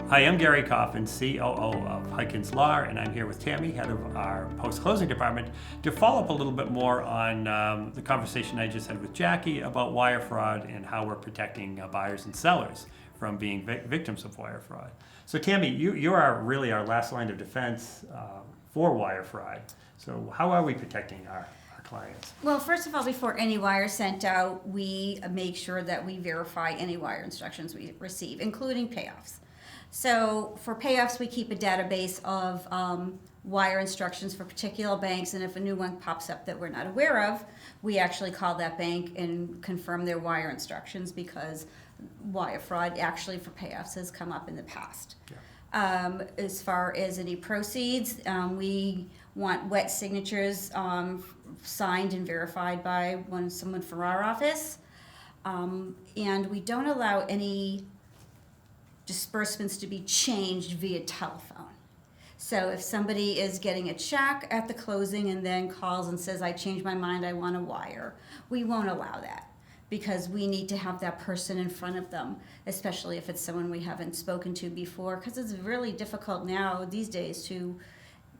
Hi, I'm Gary Coffin, COO of Huykins Law, and I'm here with Tammy, head of our post-closing department, to follow up a little bit more on the conversation I just had with Jackie about wire fraud and how we're protecting buyers and sellers from being victims of wire fraud. So Tammy, you are really our last line of defense for wire fraud. So how are we protecting our clients? Well, first of all, before any wire is sent out, we make sure that we verify any wire instructions we receive, including payoffs. So for payoffs, we keep a database of wire instructions for particular banks, and if a new one pops up that we're not aware of, we actually call that bank and confirm their wire instructions, because wire fraud actually for payoffs has come up in the past. Yeah. As far as any proceeds, we want wet signatures signed and verified by someone from our office, and we don't allow any disbursements to be changed via telephone. So if somebody is getting a check at the closing and then calls and says, I changed my mind, I want a wire, we won't allow that, because we need to have that person in front of them, especially if it's someone we haven't spoken to before, because it's really difficult now these days to,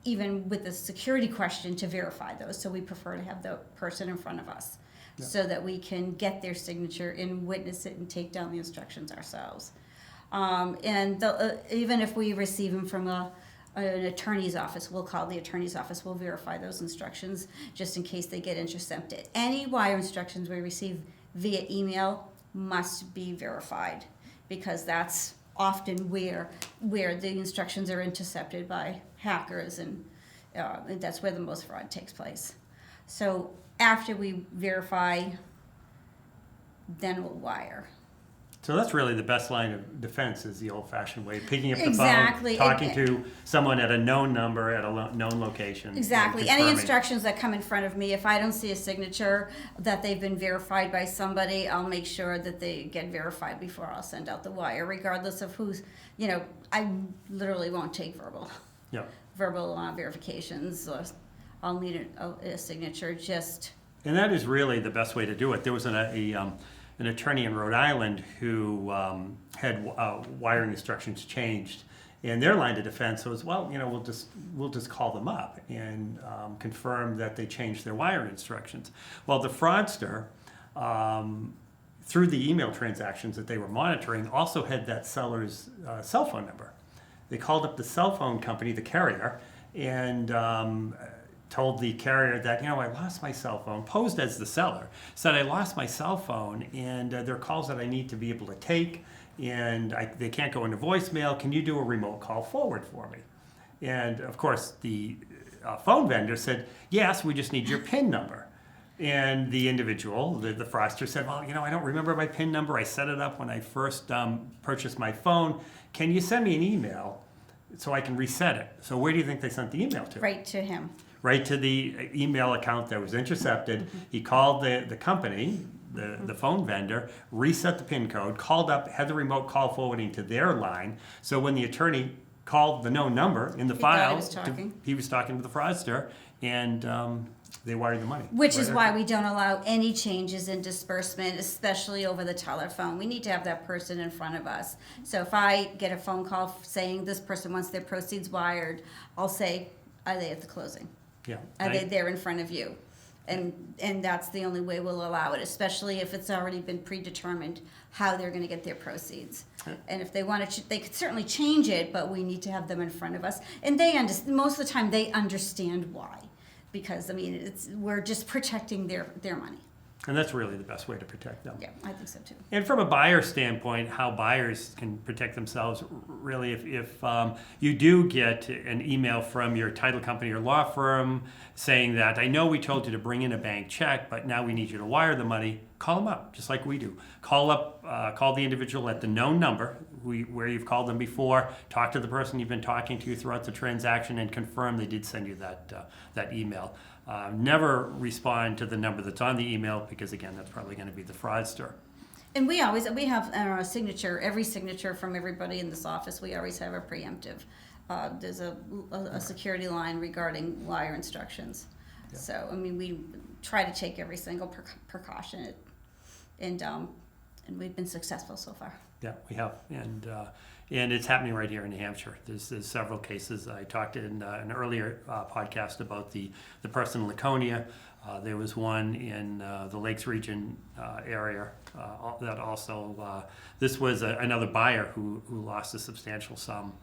even with the security question, to verify those. So we prefer to have the person in front of us, yeah, so that we can get their signature and witness it and take down the instructions ourselves. Even if we receive them from an attorney's office, we'll call the attorney's office, we'll verify those instructions just in case they get intercepted. Any wire instructions we receive via email must be verified, because that's often where the instructions are intercepted by hackers, and that's where the most fraud takes place. So after we verify, then we'll wire. So that's really the best line of defense, is the old-fashioned way, picking up the Exactly. phone, talking to someone at a known number, at a known location. Exactly. Any instructions that come in front of me, if I don't see a signature that they've been verified by somebody, I'll make sure that they get verified before I'll send out the wire, regardless of who's, I literally won't take verbal. Yeah. Verbal verifications. I'll need a signature just. And that is really the best way to do it. There was an attorney in Rhode Island who had wiring instructions changed, and their line of defense was, well, we'll just call them up and confirm that they changed their wiring instructions. Well, the fraudster, through the email transactions that they were monitoring, also had that seller's cell phone number. They called up the cell phone company, the carrier, and told the carrier that, I lost my cell phone, posed as the seller, said, I lost my cell phone, and there are calls that I need to be able to take, and they can't go into voicemail. Can you do a remote call forward for me? And of course, the phone vendor said, yes, we just need your PIN number. And the individual, the fraudster, said, well, I don't remember my PIN number. I set it up when I first purchased my phone. Can you send me an email so I can reset it? So where do you think they sent the email to? Right to him. Right to the email account that was intercepted. Mm-hmm. He called the company, the phone vendor, reset the PIN code, called up, had the remote call forwarding to their line. So when the attorney called the known number in the file, he was talking to the fraudster, and they wired the money. Which is why we don't allow any changes in disbursement, especially over the telephone. We need to have that person in front of us. So if I get a phone call saying this person wants their proceeds wired, I'll say, are they at the closing? Yeah. Are they there in front of you? And that's the only way we'll allow it, especially if it's already been predetermined how they're going to get their proceeds. Yeah. And if they want to, they could certainly change it, but we need to have them in front of us. And most of the time they understand why, because we're just protecting their money. And that's really the best way to protect them. Yeah, I think so too. And from a buyer standpoint, how buyers can protect themselves, really, if you do get an email from your title company or law firm saying that, I know we told you to bring in a bank check, but now we need you to wire the money, call them up, just like we do. Call the individual at the known number where you've called them before, talk to the person you've been talking to throughout the transaction, and confirm they did send you that email. Never respond to the number that's on the email, because again, that's probably going to be the fraudster. And we have a signature, every signature from everybody in this office, we always have a preemptive. There's a security line regarding wire instructions. Yeah. So, we try to take every single precaution. And and we've been successful so far. Yeah, we have, and it's happening right here in New Hampshire. There's several cases. I talked in an earlier podcast about the person in Laconia. There was one in the Lakes region area that also. This was another buyer who lost a substantial sum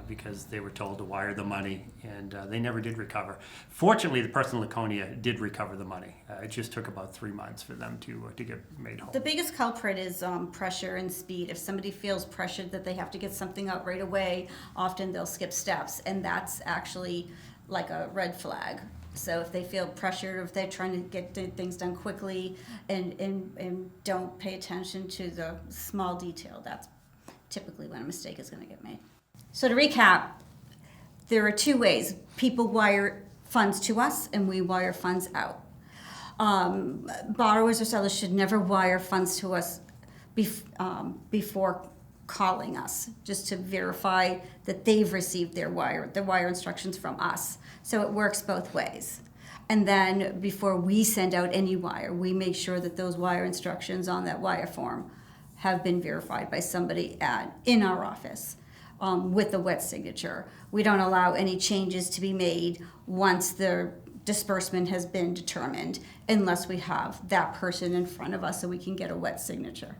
because they were told to wire the money, and they never did recover. Fortunately, the person in Laconia did recover the money. It just took about 3 months for them to get made whole. The biggest culprit is pressure and speed. If somebody feels pressured that they have to get something out right away, often they'll skip steps, and that's actually like a red flag. So if they feel pressured, if they're trying to get things done quickly and don't pay attention to the small detail, that's typically when a mistake is going to get made. So to recap, there are two ways. People wire funds to us and we wire funds out. Borrowers or sellers should never wire funds to us before calling us, just to verify that they've received the wire instructions from us. So it works both ways. And then before we send out any wire, we make sure that those wire instructions on that wire form have been verified by somebody in our office with a wet signature. We don't allow any changes to be made once the disbursement has been determined, unless we have that person in front of us so we can get a wet signature.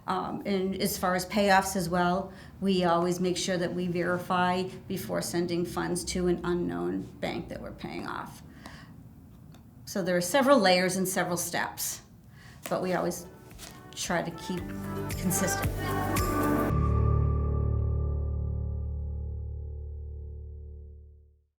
And as far as payoffs as well, we always make sure that we verify before sending funds to an unknown bank that we're paying off. So there are several layers and several steps, but we always try to keep consistent.